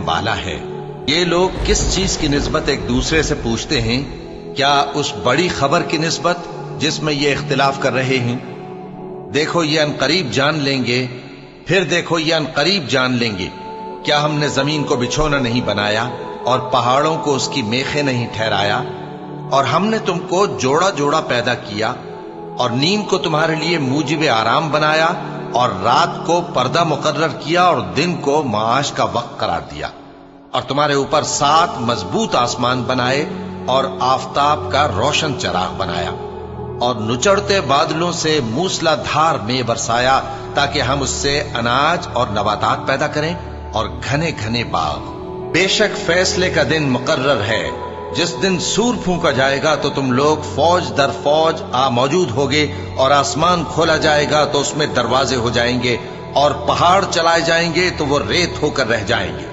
بالا ہے۔ یہ لوگ کس چیز کی نسبت ایک دوسرے سے پوچھتے ہیں؟ کیا اس بڑی خبر کی نسبت جس میں یہ اختلاف کر رہے ہیں؟ دیکھو یہ عنقریب جان لیں گے، پھر دیکھو یہ عنقریب جان لیں گے۔ کیا ہم نے زمین کو بچھونا نہیں بنایا اور پہاڑوں کو اس کی میخیں نہیں ٹھہرایا؟ اور ہم نے تم کو جوڑا جوڑا پیدا کیا اور نیم کو تمہارے لیے موجب آرام بنایا اور رات کو پردہ مقرر کیا اور دن کو معاش کا وقت قرار دیا، اور تمہارے اوپر 7 مضبوط آسمان بنائے اور آفتاب کا روشن چراغ بنایا، اور نچڑتے بادلوں سے موسلا دھار میں برسایا تاکہ ہم اس سے اناج اور نباتات پیدا کریں اور گھنے گھنے باغ۔ بے شک فیصلے کا دن مقرر ہے، جس دن سور پھونکا جائے گا تو تم لوگ فوج در فوج موجود ہوگے، اور آسمان کھولا جائے گا تو اس میں دروازے ہو جائیں گے، اور پہاڑ چلائے جائیں گے تو وہ ریت ہو کر رہ جائیں گے۔